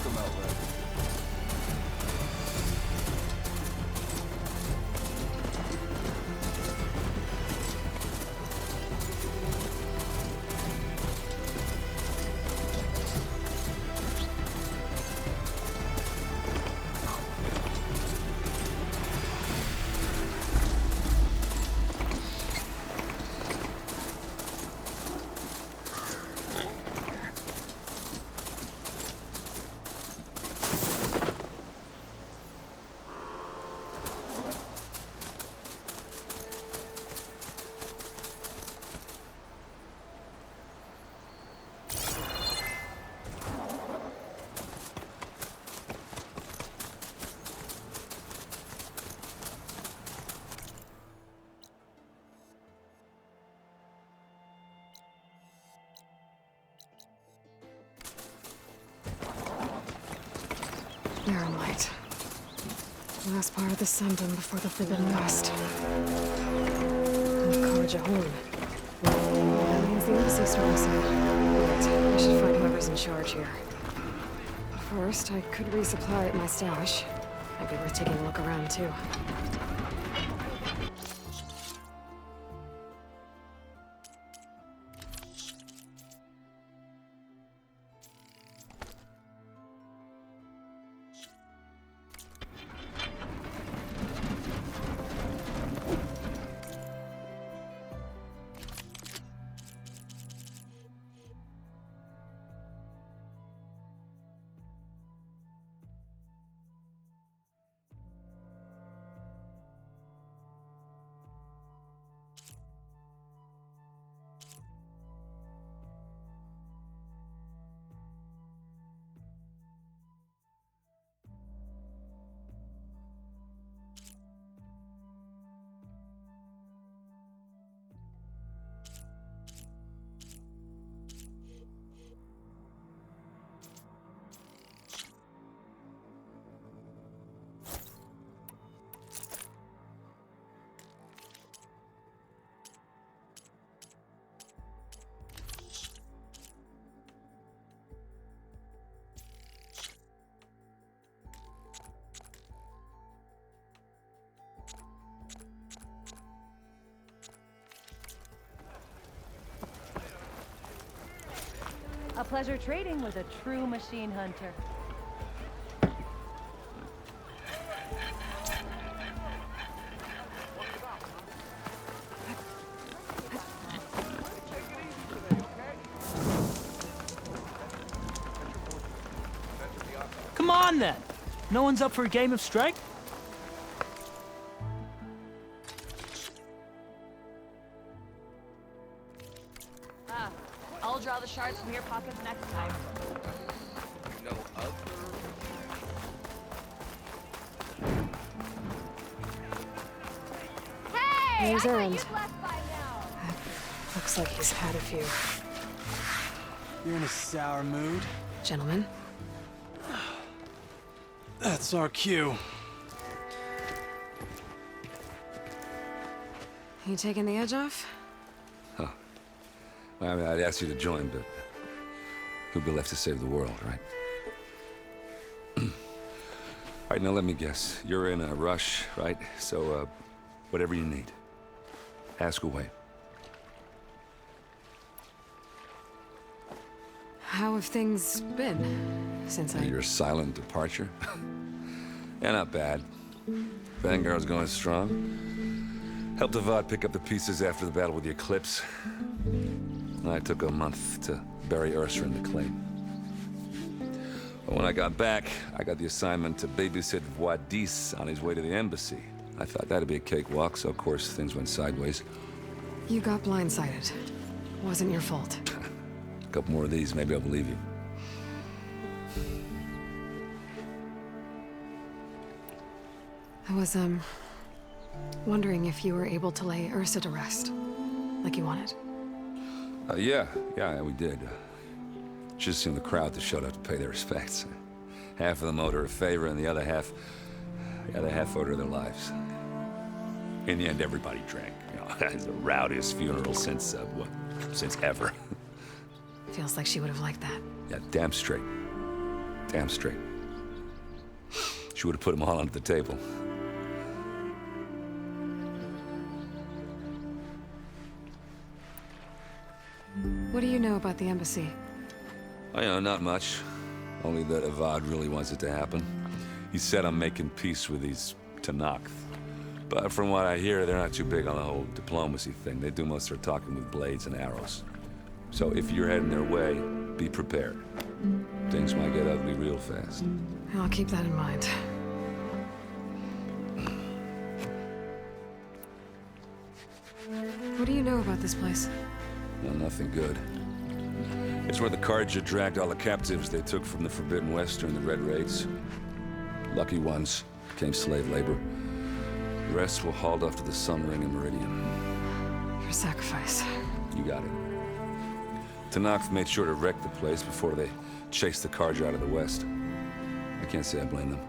welcome outlet. Narrow light. Last part of the Sundom before the Forbidden West. Karjahun. That means the embassy store said. Right, I should find whoever's in charge here. First, I could resupply at my stash. Might be worth taking a look around, too. A pleasure trading with a true machine hunter. Come on then! No one's up for a game of strike? I'll draw the shards from your pockets next time. No other. Hey! There's I thought Erend. you'd left by now. Looks like he's had a few. You're in a sour mood? Gentlemen, That's our cue. you taking the edge off? I mean, I'd ask you to join, but who'd be left to save the world, right? All right, now let me guess. You're in a rush, right? So, whatever you need, ask away. How have things been since Your silent departure? Yeah, not bad. Vanguard's going strong. Helped Avad pick up the pieces after the battle with the Eclipse. I took a month to bury Ursa in the claim. But when I got back, I got the assignment to babysit Wadis on his way to the embassy. I thought that'd be a cakewalk, so of course things went sideways. You got blindsided. Wasn't your fault. A couple more of these, maybe I'll believe you. I was, wondering if you were able to lay Ursa to rest, like you wanted. Yeah, we did. Just seemed the crowd that showed up to pay their respects. Half of them owed her a favor, and the other half owed her their lives. In the end, everybody drank. You know, it's the rowdiest funeral since, since ever. Feels like she would have liked that. Yeah, damn straight. Damn straight. She would have put them all under the table. What do you know about the embassy? I know, not much. Only that Avad really wants it to happen. He said I'm making peace with these Tenakth. But from what I hear, they're not too big on the whole diplomacy thing. They do most of their talking with blades and arrows. So if you're heading their way, be prepared. Things might get ugly real fast. I'll keep that in mind. What do you know about this place? Well, nothing good. It's where the Carja dragged all the captives they took from the Forbidden West during the Red Raids. Lucky ones became slave labor. The rest were hauled off to the Sun Ring and Meridian. Your sacrifice. You got it. Tenakth made sure to wreck the place before they chased the Carja out of the West. I can't say I blame them.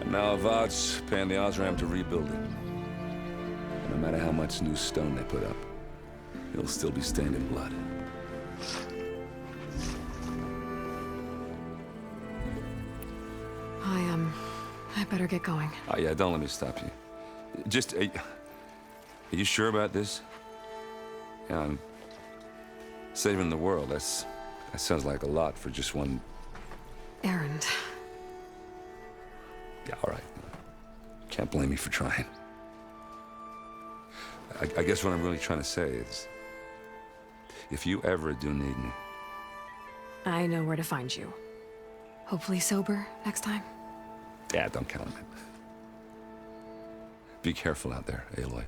And now Avad's paying the Osram to rebuild it. And no matter how much new stone they put up, it'll still be stained in blood. I better get going. Oh, yeah, don't let me stop you. Just, are you sure about this? Yeah, I'm saving the world. That sounds like a lot for just one... Errand. Yeah, all right. Can't blame me for trying. I guess what I'm really trying to say is, if you ever do need me... I know where to find you. Hopefully sober next time. Yeah, don't count on it. Be careful out there, Aloy.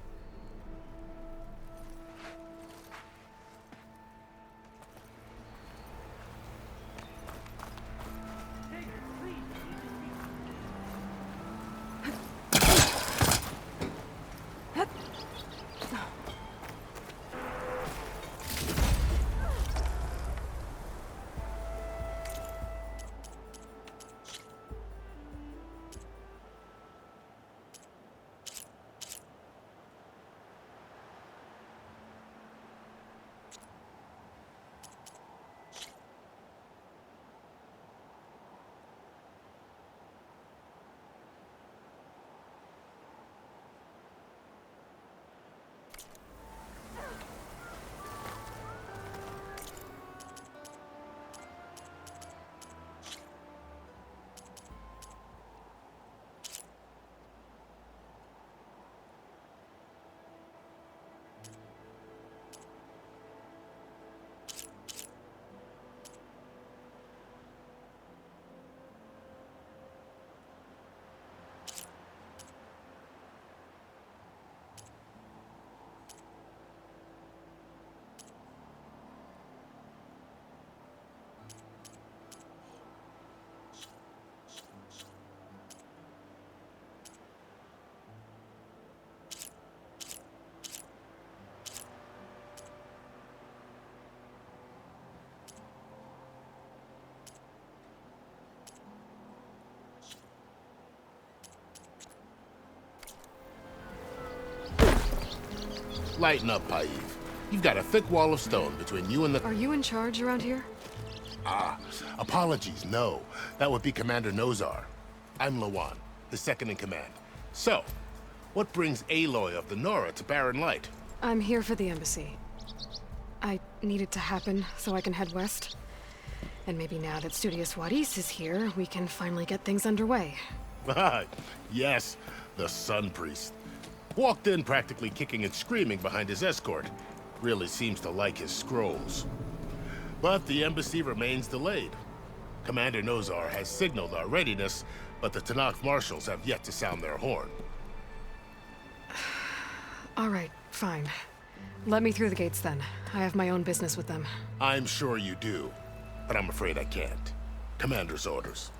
Lighten up, Paiv. You've got a thick wall of stone between you and the... Are you in charge around here? Apologies, no. That would be Commander Nozar. I'm Lawan, his second-in-command. So, what brings Aloy of the Nora to Barren Light? I'm here for the embassy. I need it to happen so I can head west. And maybe now that Studious Wadis is here, we can finally get things underway. Yes, the Sun Priest. Walked in practically kicking and screaming behind his escort. Really seems to like his scrolls. But the embassy remains delayed. Commander Nozar has signaled our readiness, but the Tenakth marshals have yet to sound their horn. All right, fine. Let me through the gates then. I have my own business with them. I'm sure you do, but I'm afraid I can't. Commander's orders.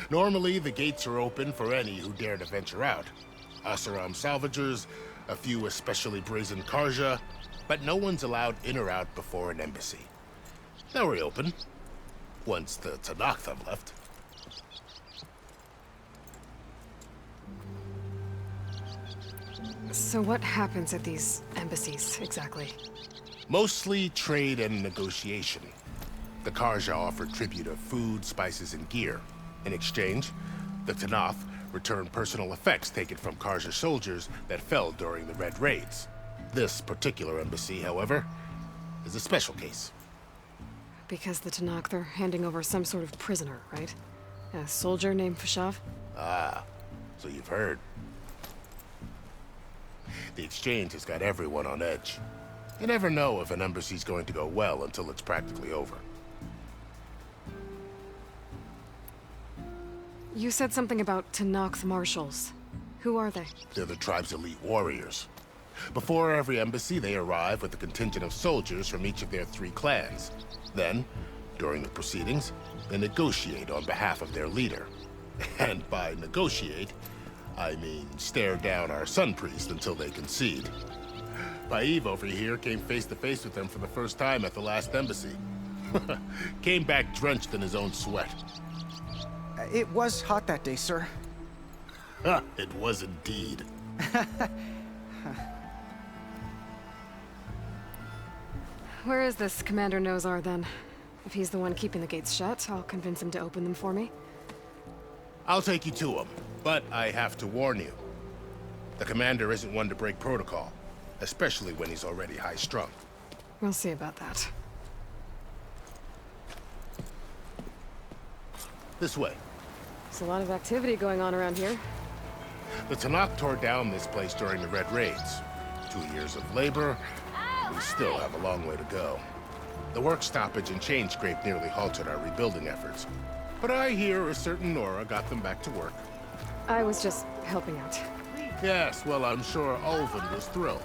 Normally, the gates are open for any who dare to venture out. Oseram salvagers, a few especially brazen Carja, but no one's allowed in or out before an embassy. They'll reopen, once the Tenakth have left. So what happens at these embassies, exactly? Mostly trade and negotiation. The The Karja offered tribute of food, spices, and gear. In exchange, the Tenakth returned personal effects taken from Karja soldiers that fell during the Red Raids. This particular embassy, however, is a special case. Because the Tenakth are handing over some sort of prisoner, right? A soldier named Fashav? Ah, so you've heard. The exchange has got everyone on edge. You never know if an embassy's going to go well until it's practically over. You said something about Tenakth marshals. Who are they? They're the tribe's elite warriors. Before every embassy, they arrive with a contingent of soldiers from each of their 3 clans. Then, during the proceedings, they negotiate on behalf of their leader. And by negotiate, I mean stare down our sun priest until they concede. Paiv over here came face to face with them for the first time at the last embassy. Came back drenched in his own sweat. It was hot that day, sir. It was indeed. Where is this Commander Nozar, then? If he's the one keeping the gates shut, I'll convince him to open them for me. I'll take you to him, but I have to warn you. The commander isn't one to break protocol, especially when he's already high-strung. We'll see about that. This way. There's a lot of activity going on around here. The Tenakth tore down this place during the Red Raids. 2 years of labor, we still have a long way to go. The work stoppage and chain scrape nearly halted our rebuilding efforts. But I hear a certain Nora got them back to work. I was just helping out. Yes, well, I'm sure Ulvin was thrilled.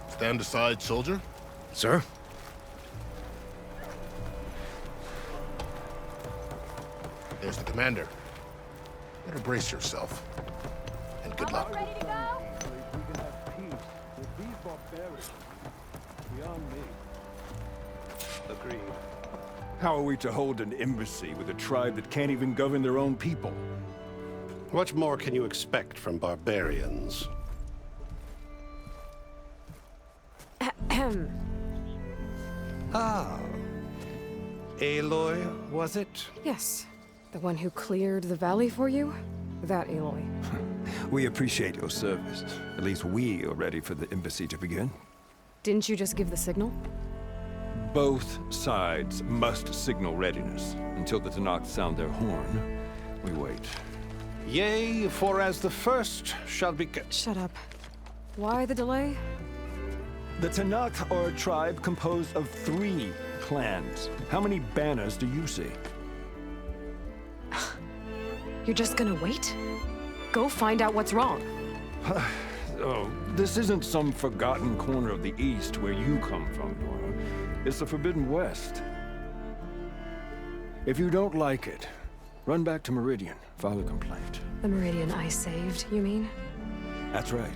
Stand aside, soldier. Sir? There's the commander. Better brace yourself. And good luck. Ready to go? We can have peace with these barbarians. Beyond me. Agreed. How are we to hold an embassy with a tribe that can't even govern their own people? What more can you expect from barbarians? Ah. Aloy, was it? Yes. The one who cleared the valley for you? That Aloy. We appreciate your service. At least we are ready for the embassy to begin. Didn't you just give the signal? Both sides must signal readiness. Until the Tenakth sound their horn, we wait. Yea, for as the first shall be... Shut up. Why the delay? The Tenakth are a tribe composed of 3 clans. How many banners do you see? You're just gonna wait? Go find out what's wrong. Oh, this isn't some forgotten corner of the East where you come from, Nora. It's the Forbidden West. If you don't like it, run back to Meridian, file a complaint. The Meridian I saved, you mean? That's right.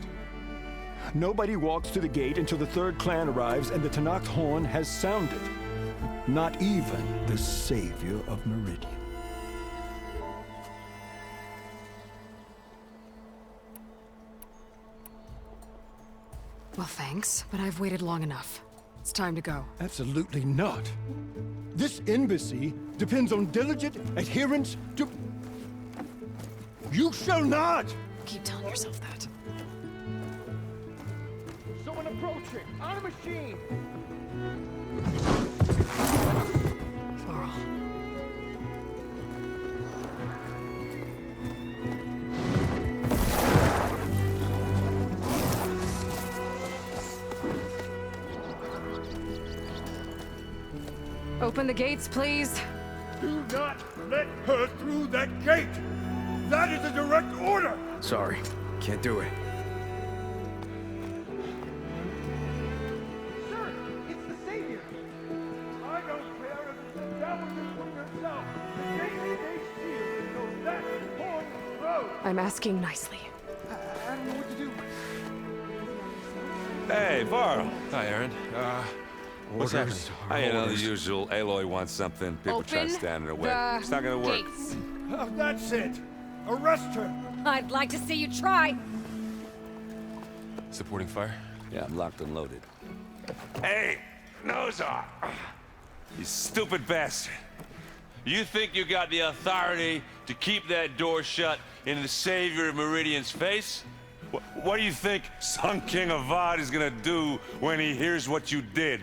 Nobody walks to the gate until the 3rd clan arrives and the Tenakth horn has sounded. Not even the savior of Meridian. Well, thanks, but I've waited long enough. It's time to go. Absolutely not. This embassy depends on diligent adherence to... You shall not! Keep telling yourself that. Someone approaching! On a machine! Varl. Open the gates, please. Do not let her through that gate! That is a direct order! Sorry, can't do it. Sir, it's the Savior! I don't care if it's the devil you put yourself! The gate is a shield, so that horn road! I'm asking nicely. I don't know what to do. Hey, Varl. Hi, Aaron. What's happening? You know, the usual. Aloy wants something. People try Open standing in the way. the It's not gonna work. gates. That's it! Arrest her! I'd like to see you try. Supporting fire? Yeah, I'm locked and loaded. Hey, Nozar! You stupid bastard. You think you got the authority to keep that door shut in the Savior of Meridian's face? What do you think Sun King Avad is gonna do when he hears what you did?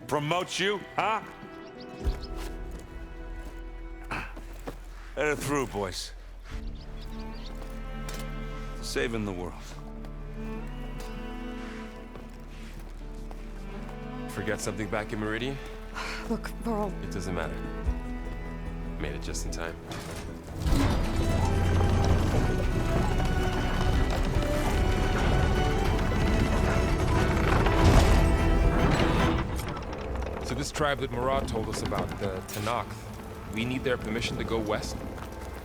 Promote you, huh? Let her through, boys. Saving the world. Forget something back in Meridian? Look, Varl, It doesn't matter. Made it just in time. So this tribe that Murad told us about, the Tanakh, we need their permission to go west?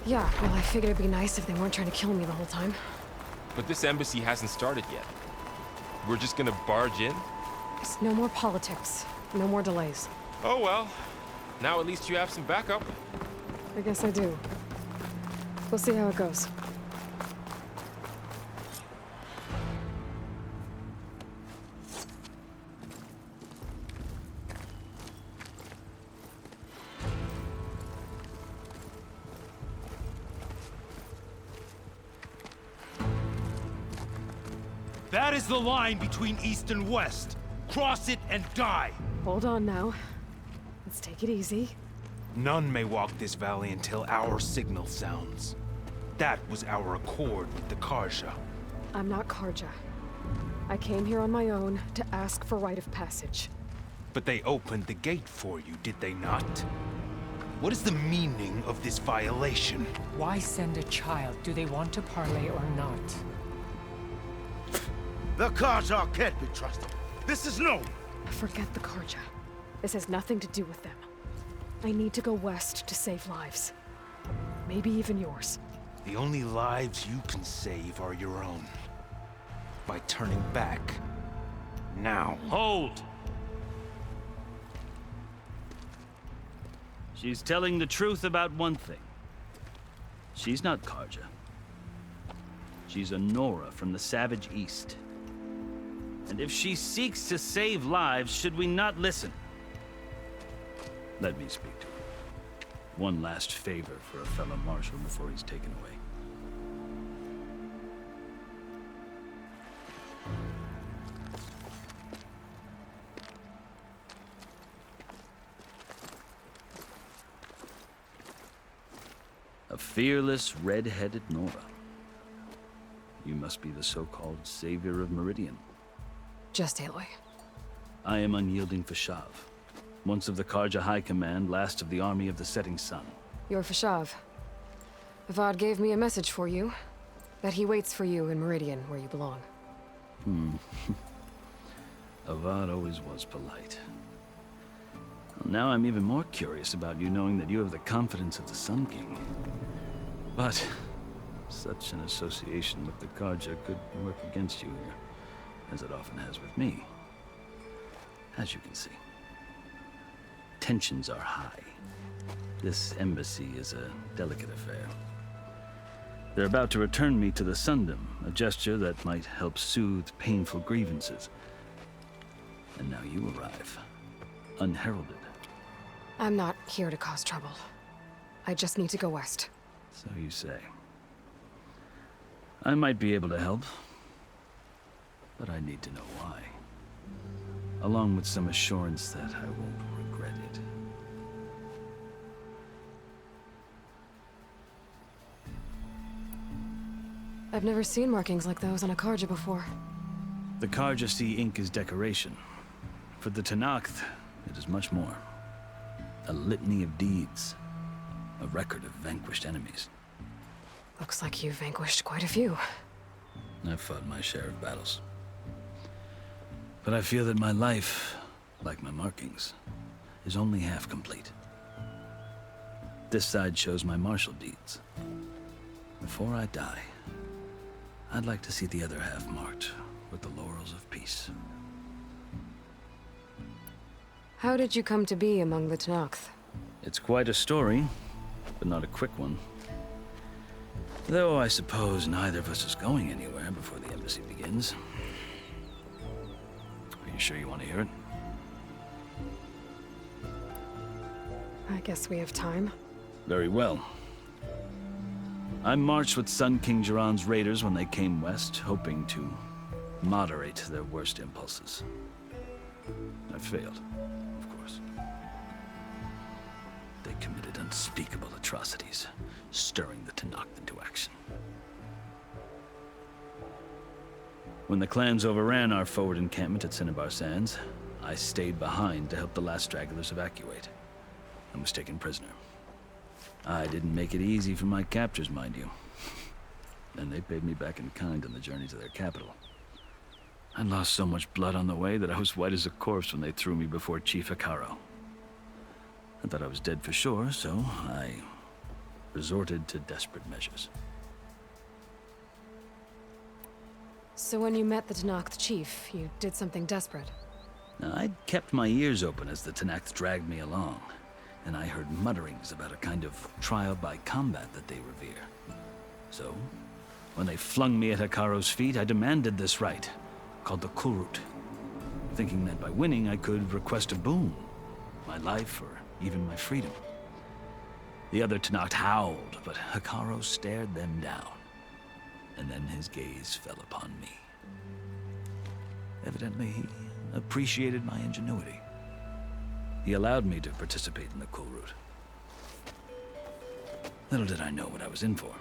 yeah, well, I figured it'd be nice if they weren't trying to kill me the whole time. But this embassy hasn't started yet. We're just gonna barge in? It's no more politics. No more delays. Oh well. Now at least you have some backup. I guess I do. We'll see how it goes. That is the line between East and West. Cross it and die. Hold on now. Let's take it easy. None may walk this valley until our signal sounds. That was our accord with the Karja. I'm not Karja. I came here on my own to ask for rite of passage. But they opened the gate for you, did they not? What is the meaning of this violation? Why send a child? Do they want to parley or not? The Karja can't be trusted. This is known. Forget the Karja. This has nothing to do with them. I need to go west to save lives. Maybe even yours. The only lives you can save are your own. By turning back. Now. Hold! She's telling the truth about one thing. She's not Karja. She's a Nora from the Savage East. And if she seeks to save lives, should we not listen? Let me speak to her. One last favor for a fellow marshal before he's taken away. A fearless, red-headed Nora. You must be the so-called Savior of Meridian. Just Aloy. I am Unyielding Fashav. Once of the Karja High Command, last of the Army of the Setting Sun. You're Fashav. Avad gave me a message for you. That he waits for you in Meridian, where you belong. Avad always was polite. Well, now I'm even more curious about you knowing that you have the confidence of the Sun King. But such an association with the Karja could work against you here, as it often has with me. As you can see. Tensions are high. This embassy is a delicate affair. They're about to return me to the Sundom, a gesture that might help soothe painful grievances. And now you arrive, unheralded. I'm not here to cause trouble. I just need to go west. So you say. I might be able to help, but I need to know why. Along with some assurance that I won't regret it. I've never seen markings like those on a Karja before. The Karja see ink as decoration. For the Tanakh, it is much more. A litany of deeds. A record of vanquished enemies. Looks like you've vanquished quite a few. I've fought my share of battles. But I feel that my life, like my markings, is only half complete. This side shows my martial deeds. Before I die, I'd like to see the other half marked with the laurels of peace. How did you come to be among the Tanakh? It's quite a story, but not a quick one. Though I suppose neither of us is going anywhere before the embassy begins. Are you sure you want to hear it? I guess we have time. Very well. I marched with Sun King Jiran's raiders when they came west, hoping to moderate their worst impulses. I failed, of course. They committed unspeakable atrocities, stirring the Tenakth into action. When the clans overran our forward encampment at Cinnabar Sands, I stayed behind to help the last stragglers evacuate, and was taken prisoner. I didn't make it easy for my captors, mind you. And they paid me back in kind on the journey to their capital. I lost so much blood on the way that I was white as a corpse when they threw me before Chief Hekarro. I thought I was dead for sure, so I resorted to desperate measures. So when you met the Tenakth chief, you did something desperate. Now, I'd kept my ears open as the Tenakth dragged me along, and I heard mutterings about a kind of trial by combat that they revere. So, when they flung me at Hekarro's feet, I demanded this right, called the Kulrut, thinking that by winning I could request a boon, my life or even my freedom. The other Tenakth howled, but Hekarro stared them down, and then his gaze fell upon me. Evidently, he appreciated my ingenuity. He allowed me to participate in the Kulrut. Little did I know what I was in for.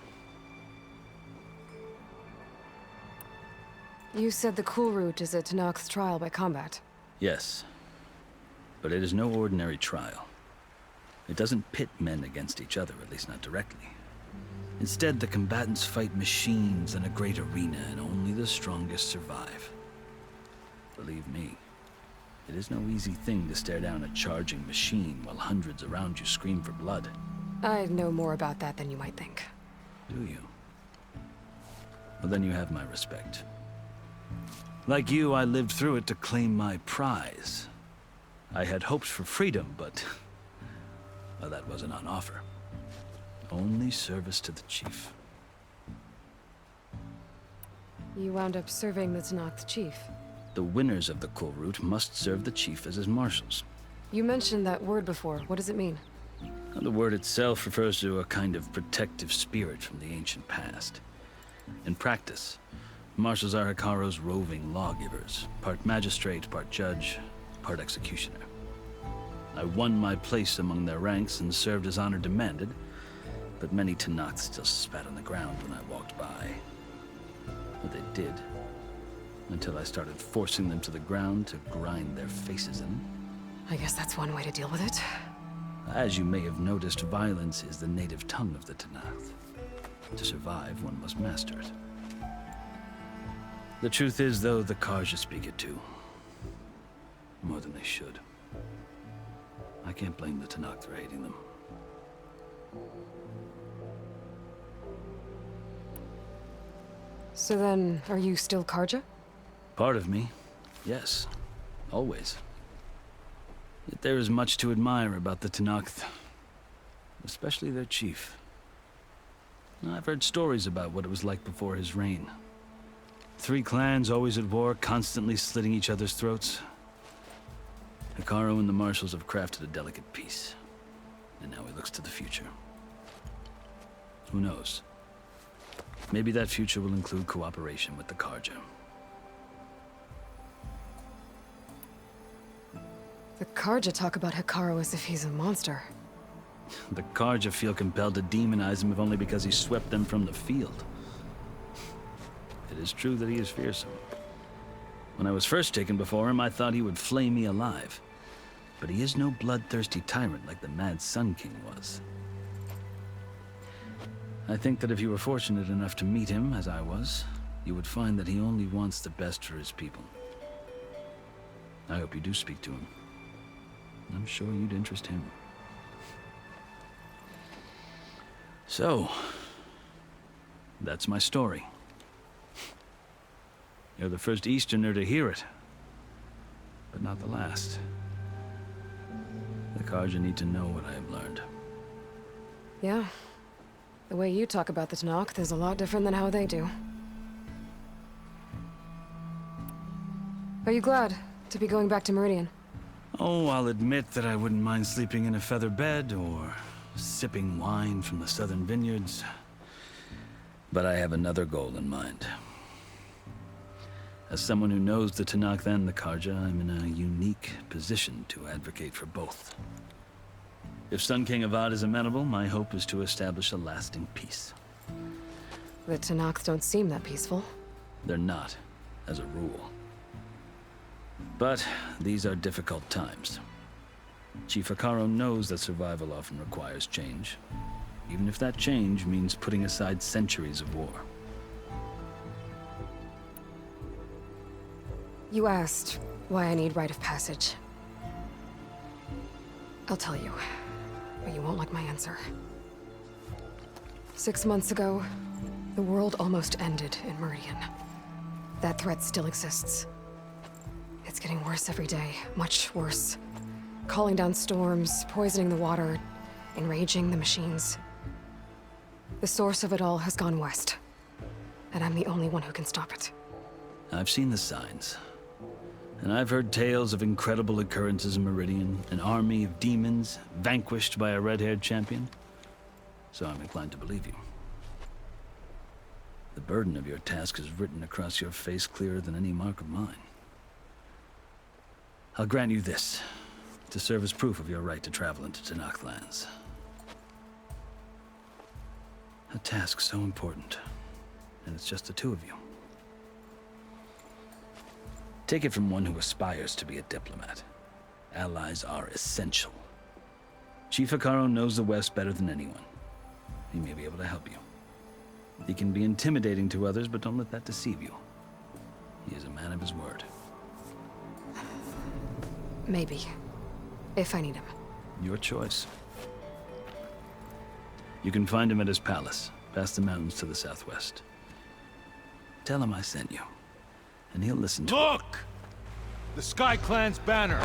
You said the Kulrut is a Tenakth trial by combat. Yes, but it is no ordinary trial. It doesn't pit men against each other, at least not directly. Instead, the combatants fight machines in a great arena, and only the strongest survive. Believe me, it is no easy thing to stare down a charging machine while hundreds around you scream for blood. I know more about that than you might think. Do you? Well, then you have my respect. Like you, I lived through it to claim my prize. I had hoped for freedom, but well, that wasn't on offer. Only service to the chief. You wound up serving the Tenakth chief. The winners of the Kulrut must serve the chief as his marshals. You mentioned that word before. What does it mean? The word itself refers to a kind of protective spirit from the ancient past. In practice, marshals are Hekarro's roving lawgivers, part magistrate, part judge, part executioner. I won my place among their ranks and served as honor demanded, but many Tenakth still spat on the ground when I walked by. But they did, until I started forcing them to the ground to grind their faces in. I guess that's one way to deal with it. As you may have noticed, violence is the native tongue of the Tenakth. To survive, one must master it. The truth is, though, the Carja speak it too. More than they should. I can't blame the Tenakth for hating them. So then, are you still Carja? Part of me, yes. Always. Yet there is much to admire about the Tenakth. Especially their chief. I've heard stories about what it was like before his reign. 3 clans always at war, constantly slitting each other's throats. Hekarro and the marshals have crafted a delicate peace. And now he looks to the future. Who knows? Maybe that future will include cooperation with the Carja. The Carja talk about Hekarro as if he's a monster. The Carja feel compelled to demonize him if only because he swept them from the field. It is true that he is fearsome. When I was first taken before him, I thought he would flay me alive. But he is no bloodthirsty tyrant like the Mad Sun King was. I think that if you were fortunate enough to meet him, as I was, you would find that he only wants the best for his people. I hope you do speak to him. I'm sure you'd interest him. So, that's my story. You're the first Easterner to hear it, but not the last. The Carja need to know what I have learned. Yeah, The way you talk about the Tenakth is a lot different than how they do. Are you glad to be going back to Meridian? Oh, I'll admit that I wouldn't mind sleeping in a feather bed or sipping wine from the southern vineyards. But I have another goal in mind. As someone who knows the Tenakth and the Carja, I'm in a unique position to advocate for both. If Sun King Avad is amenable, my hope is to establish a lasting peace. The Tenakth don't seem that peaceful. They're not, as a rule. But these are difficult times. Chief Hekarro knows that survival often requires change, even if that change means putting aside centuries of war. You asked why I need rite of passage. I'll tell you, but you won't like my answer. 6 months ago, the world almost ended in Meridian. That threat still exists. It's getting worse every day, much worse. Calling down storms, poisoning the water, enraging the machines. The source of it all has gone west, and I'm the only one who can stop it. I've seen the signs. And I've heard tales of incredible occurrences in Meridian, an army of demons vanquished by a red-haired champion. So I'm inclined to believe you. The burden of your task is written across your face clearer than any mark of mine. I'll grant you this, to serve as proof of your right to travel into Tenakth lands. A task so important, and it's just the two of you. Take it from one who aspires to be a diplomat. Allies are essential. Chief Hekarro knows the West better than anyone. He may be able to help you. He can be intimidating to others, but don't let that deceive you. He is a man of his word. Maybe. If I need him. Your choice. You can find him at his palace, past the mountains to the southwest. Tell him I sent you, and he'll listen to Look! The Sky Clan's banner!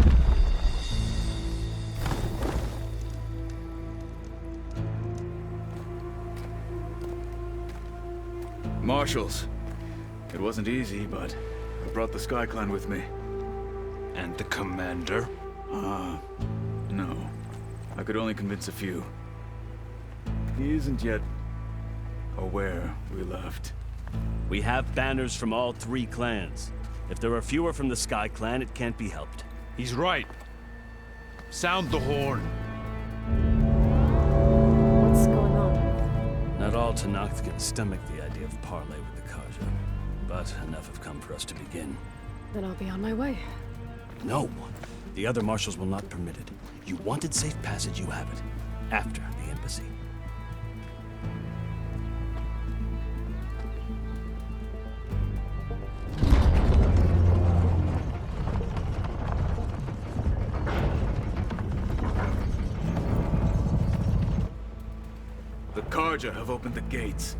Marshals. It wasn't easy, but I brought the Sky Clan with me. And the commander? No. I could only convince a few. He isn't yet aware we left. We have banners from all 3 clans. If there are fewer from the Sky Clan, it can't be helped. He's right. Sound the horn. What's going on? Not all Tenakth can stomach the idea of parley with the Carja, but enough have come for us to begin. Then I'll be on my way. No. The other marshals will not permit it. You wanted safe passage, you have it. After the embassy. The Carja have opened the gates.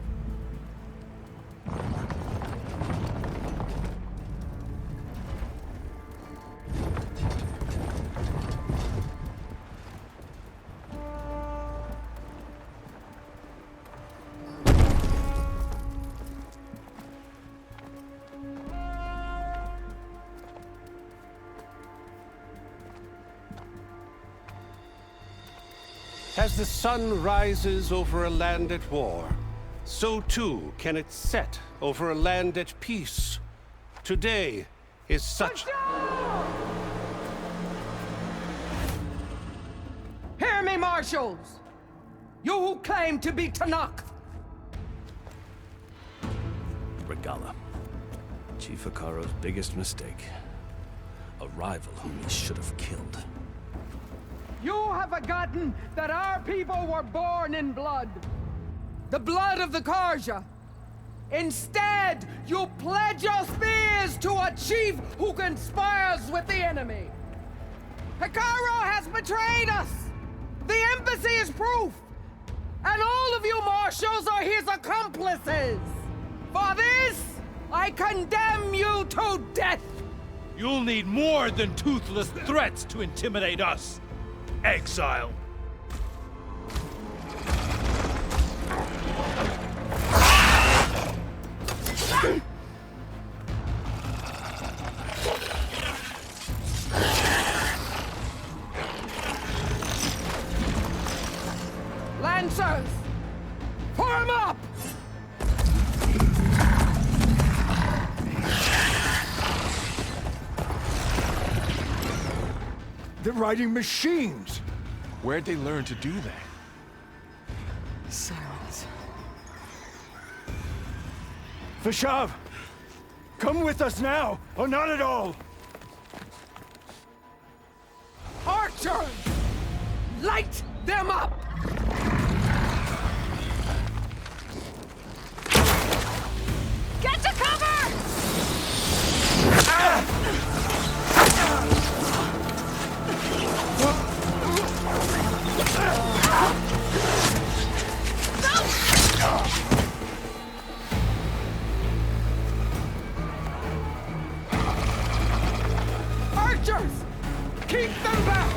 As the sun rises over a land at war, so too can it set over a land at peace. Today is such... Hear me, marshals! You who claim to be Tenakth! Regalla. Chief Hekarro's biggest mistake. A rival whom he should have killed. You have forgotten that our people were born in blood. The blood of the Carja. Instead, you pledge your spears to a chief who conspires with the enemy. Hekarro has betrayed us. The embassy is proof. And all of you marshals are his accomplices. For this, I condemn you to death. You'll need more than toothless threats to intimidate us. Exile. They're riding machines. Where'd they learn to do that? Silence. Vashav! Come with us now, or not at all! Archer! Light them up! Get to cover! Archers! Keep them back!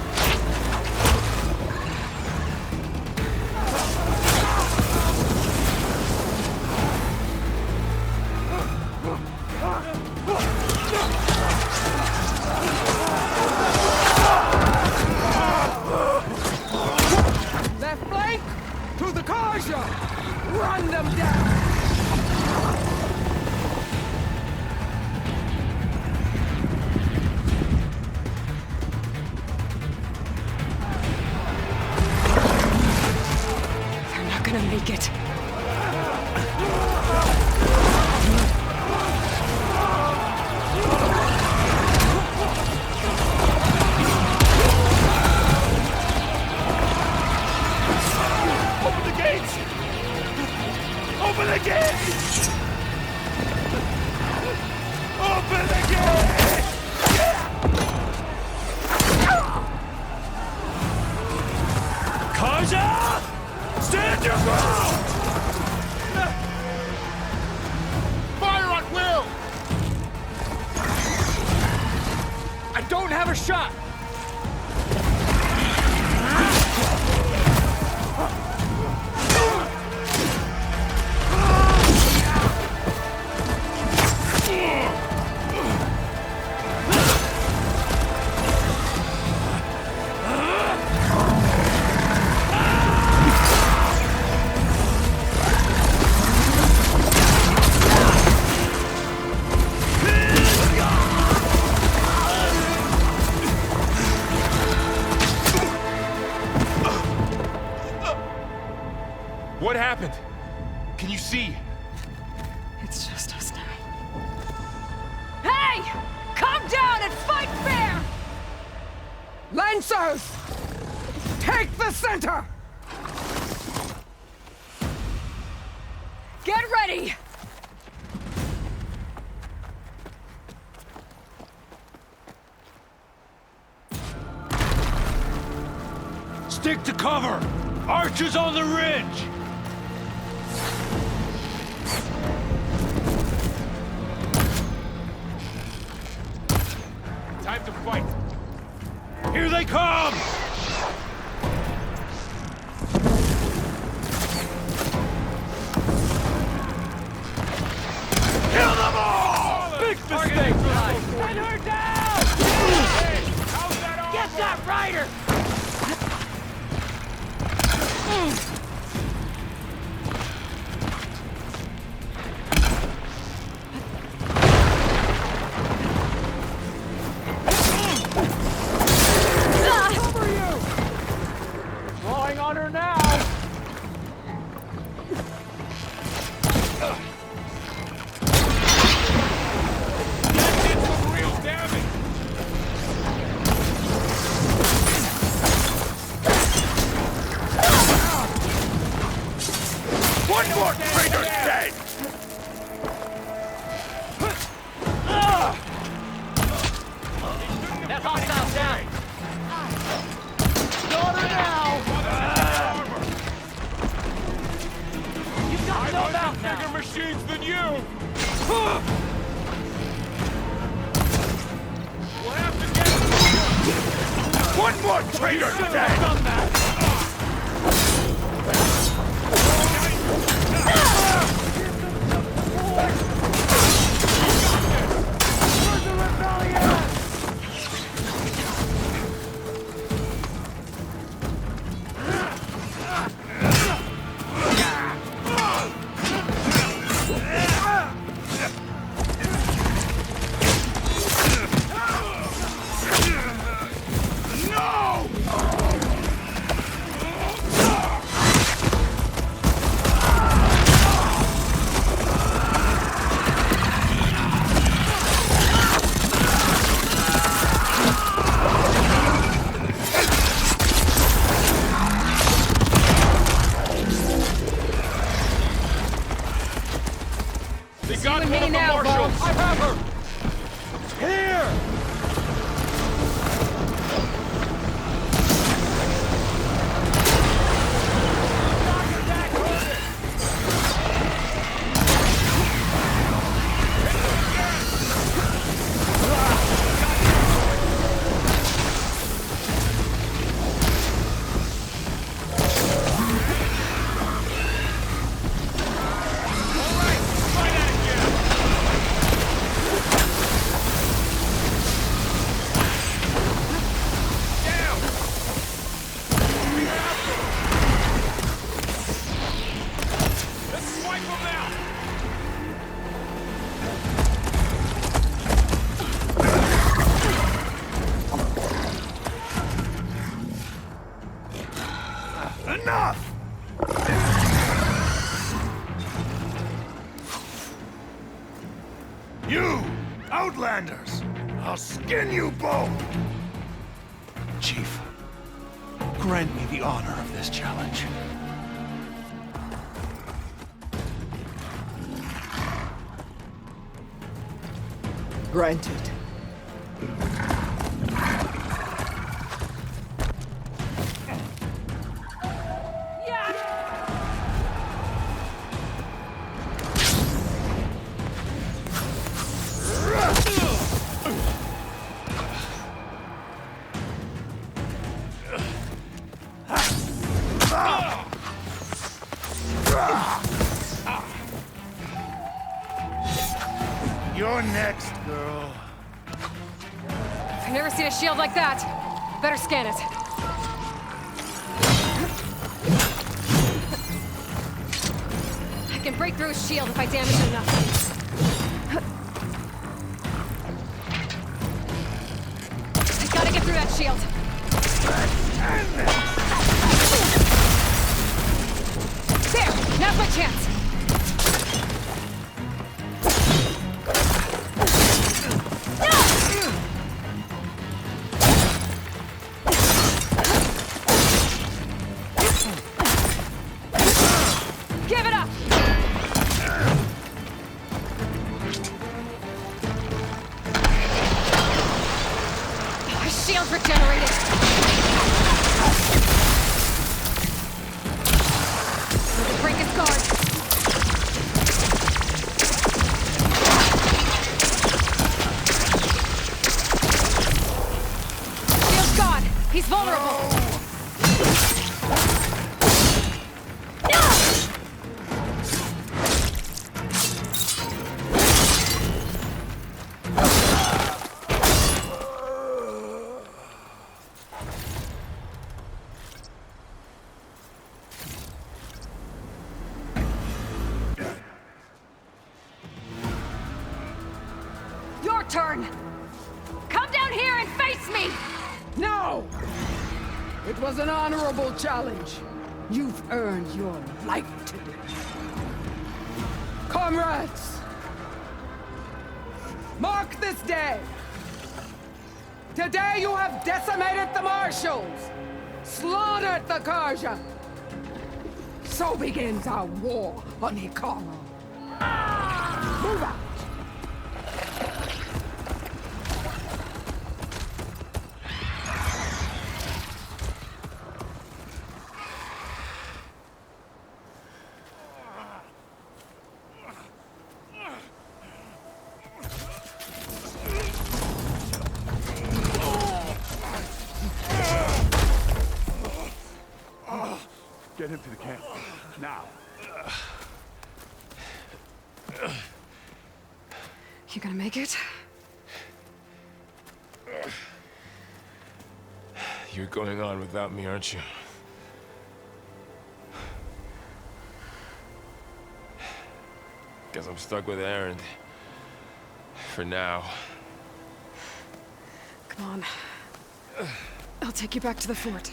Left flank! To the Karja! Run them down! They're not gonna make it. Open the gates! Open the gates! Open the gates! Karja! Stand your ground! Fire at will! I don't have a shot! What happened? Can you see? It's just us now. Hey! Come down and fight fair! Lancers! Take the center! Get ready! Stick to cover! Archers on the ridge! Time to fight. Here they come! Kill them all! Big mistake! Send her down! Hey, how's that all? Get that rider! Cover you! Drawing on her now! That did some real damage. One more traitor dead! That hostile's down! Got her now! You've got no mouth now! Bigger machines than you. We'll have to get One more traitor dead! No! They It's got you and one me of the now, Bo. marshals! I have her! Here! Let's swipe them out! Enough! You, Outlanders! I'll skin you both! Chief, grant me the honor of this challenge. Granted. You're next, girl. I've never seen a shield like that. Better scan it. I can break through his shield if I damage it enough. I gotta get through that shield. There! Now's my chance! Give it up! His shield's regenerated! Let's break his guard! Shield's gone! He's vulnerable! Your turn! Come down here and face me! No! It was an honorable challenge. You've earned your life today. Comrades! Mark this day! Today you have decimated the Marshals! Slaughtered the Karja! So begins our war on Hikaru. Move out! Get him to the camp. Now. You gonna make it? You're going on without me, aren't you? Guess I'm stuck with Erend. For now. Come on. I'll take you back to the fort.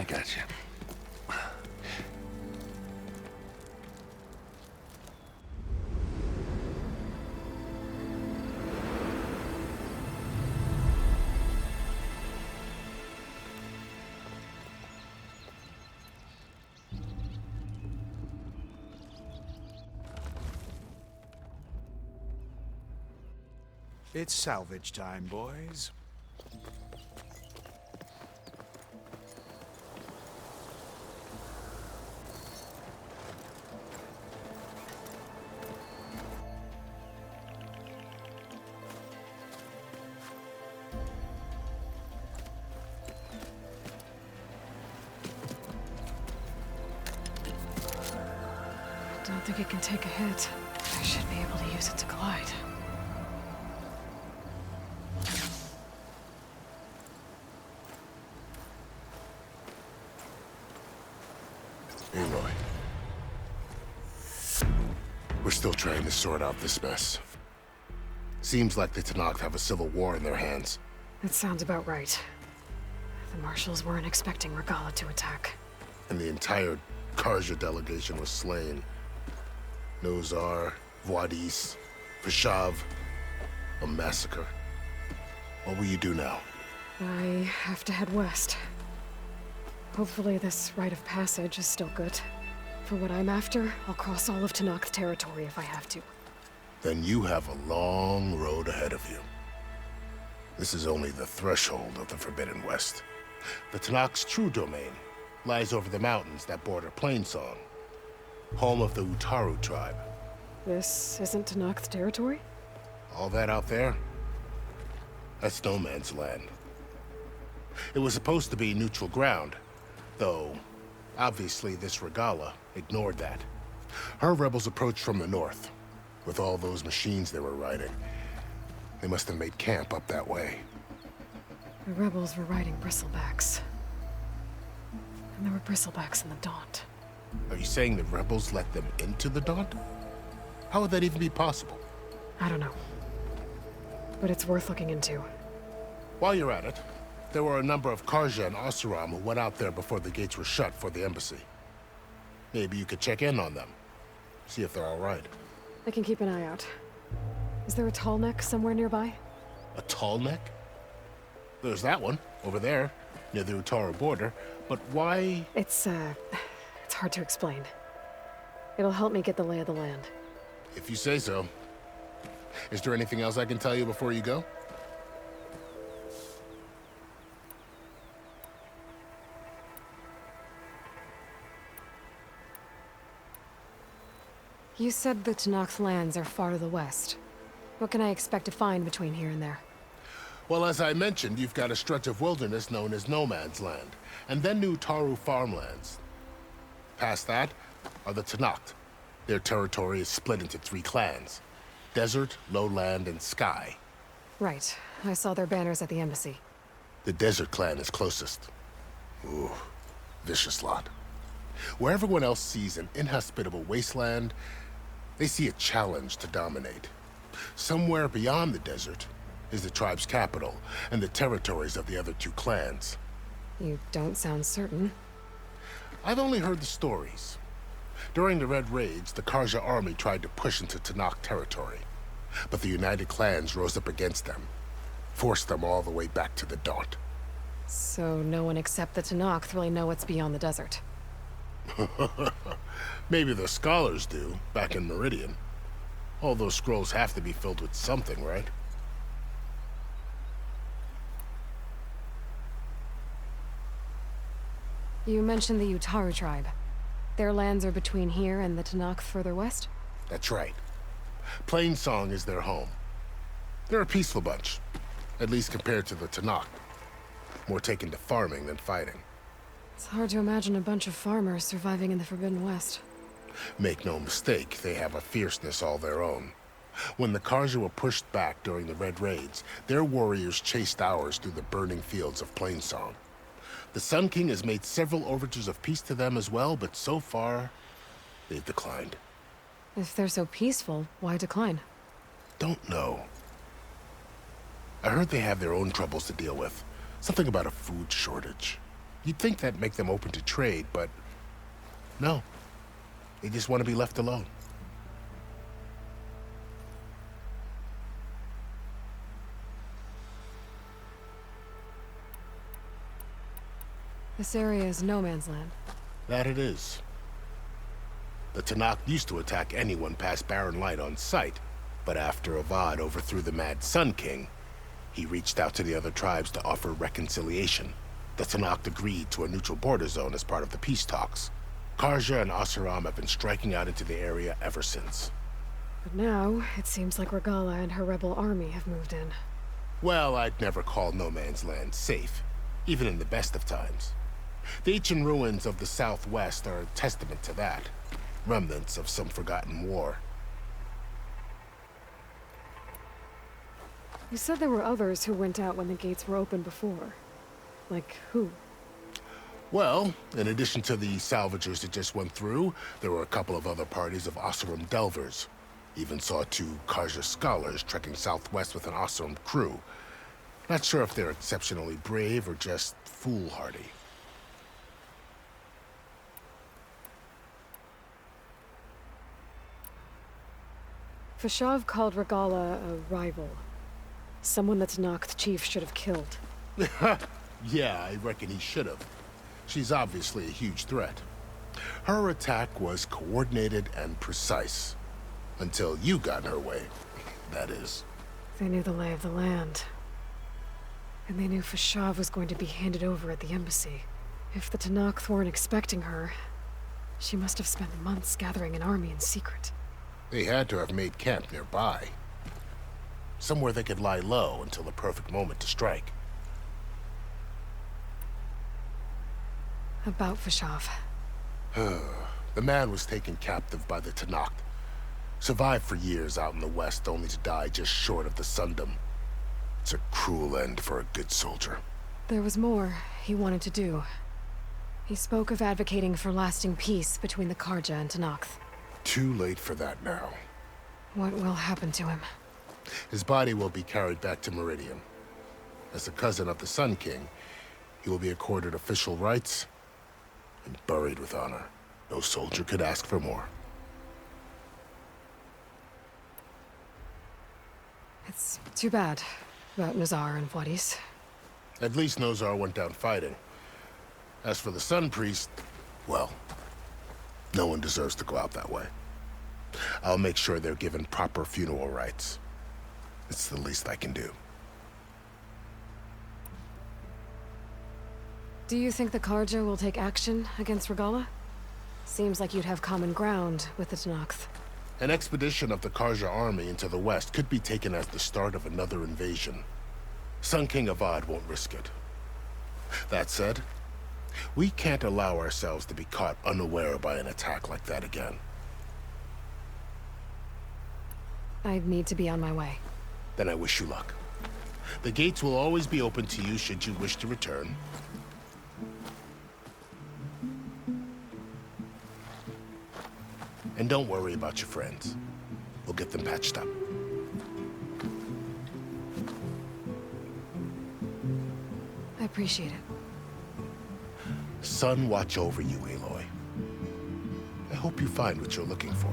I got you. It's salvage time, boys. I don't think it can take a hit. I should be able to use it to glide. Aloy. We're still trying to sort out this mess. Seems like the Tenakth have a civil war in their hands. That sounds about right. The Marshals weren't expecting Regalla to attack. And the entire Karja delegation was slain. Nozar, Vuadis, Fashav. A massacre. What will you do now? I have to head west. Hopefully this rite of passage is still good. For what I'm after, I'll cross all of Tenakth territory if I have to. Then you have a long road ahead of you. This is only the threshold of the Forbidden West. The Tenakth's true domain lies over the mountains that border Plainsong, home of the Utaru tribe. This isn't Tenakth territory? All that out there? That's no man's land. It was supposed to be neutral ground, though obviously this Regalla ignored that. Her rebels approached from the north, with all those machines they were riding. They must have made camp up that way. The rebels were riding bristlebacks. And there were bristlebacks in the Daunt. Are you saying the rebels let them into the Daunt? How would that even be possible? I don't know. But it's worth looking into. While you're at it, there were a number of Karja and Oseram who went out there before the gates were shut for the embassy. Maybe you could check in on them. See if they're all right. I can keep an eye out. Is there a tall neck somewhere nearby? A tall neck? There's that one, over there, near the Utaru border. But why? It's hard to explain. It'll help me get the lay of the land. If you say so. Is there anything else I can tell you before you go? You said the Tenakth lands are far to the west. What can I expect to find between here and there? Well, as I mentioned, you've got a stretch of wilderness known as No Man's Land, and then New Taru farmlands. Past that are the Tenakth. Their territory is split into 3 clans: Desert, Lowland, and Sky. Right. I saw their banners at the embassy. The Desert clan is closest. Ooh, vicious lot. Where everyone else sees an inhospitable wasteland, they see a challenge to dominate. Somewhere beyond the desert is the tribe's capital and the territories of the other 2 clans. You don't sound certain. I've only heard the stories. During the Red Raids, the Karja army tried to push into Tenakth territory, but the United Clans rose up against them, forced them all the way back to the Daunt. So no one except the Tenakth really know what's beyond the desert. Maybe the scholars do, back in Meridian. All those scrolls have to be filled with something, right? You mentioned the Utaru tribe. Their lands are between here and the Tenakth further west? That's right. Plainsong is their home. They're a peaceful bunch, at least compared to the Tenakth. More taken to farming than fighting. It's hard to imagine a bunch of farmers surviving in the Forbidden West. Make no mistake, they have a fierceness all their own. When the Karja were pushed back during the Red Raids, their warriors chased ours through the burning fields of Plainsong. The Sun King has made several overtures of peace to them as well, but so far, they've declined. If they're so peaceful, why decline? Don't know. I heard they have their own troubles to deal with. Something about a food shortage. You'd think that'd make them open to trade, but no. They just want to be left alone. This area is no man's land. That it is. The Tenakth used to attack anyone past Barren Light on sight, but after Avad overthrew the Mad Sun King, he reached out to the other tribes to offer reconciliation. The Tenakth agreed to a neutral border zone as part of the peace talks. Carja and Oseram have been striking out into the area ever since. But now, it seems like Regalla and her rebel army have moved in. Well, I'd never call no man's land safe, even in the best of times. The ancient ruins of the Southwest are a testament to that. Remnants of some forgotten war. You said there were others who went out when the gates were open before. Like who? Well, in addition to the salvagers that just went through, there were a couple of other parties of Oseram delvers. Even saw 2 Carja scholars trekking southwest with an Oseram crew. Not sure if they're exceptionally brave or just foolhardy. Fashav called Regalla a rival. Someone the Tenakth chief should have killed. Yeah, I reckon he should have. She's obviously a huge threat. Her attack was coordinated and precise. Until you got in her way, that is. They knew the lay of the land. And they knew Fashav was going to be handed over at the embassy. If the Tenakth weren't expecting her, she must have spent months gathering an army in secret. They had to have made camp nearby. Somewhere they could lie low until the perfect moment to strike. About Fashav. The man was taken captive by the Tenakth. Survived for years out in the west, only to die just short of the Sundom. It's a cruel end for a good soldier. There was more he wanted to do. He spoke of advocating for lasting peace between the Carja and Tenakth. Too late for that now. What will happen to him? His body will be carried back to Meridian. As a cousin of the Sun King, he will be accorded official rights and buried with honor. No soldier could ask for more. It's too bad about Nazar and Wadis. At least Nozar went down fighting. As for the Sun Priest, well, no one deserves to go out that way. I'll make sure they're given proper funeral rites. It's the least I can do. Do you think the Carja will take action against Regalla? Seems like you'd have common ground with the Tenakth. An expedition of the Carja army into the west could be taken as the start of another invasion. Sun King Avad won't risk it. That said, we can't allow ourselves to be caught unaware by an attack like that again. I need to be on my way. Then I wish you luck. The gates will always be open to you should you wish to return. And don't worry about your friends. We'll get them patched up. I appreciate it. Sun watch over you, Aloy. I hope you find what you're looking for.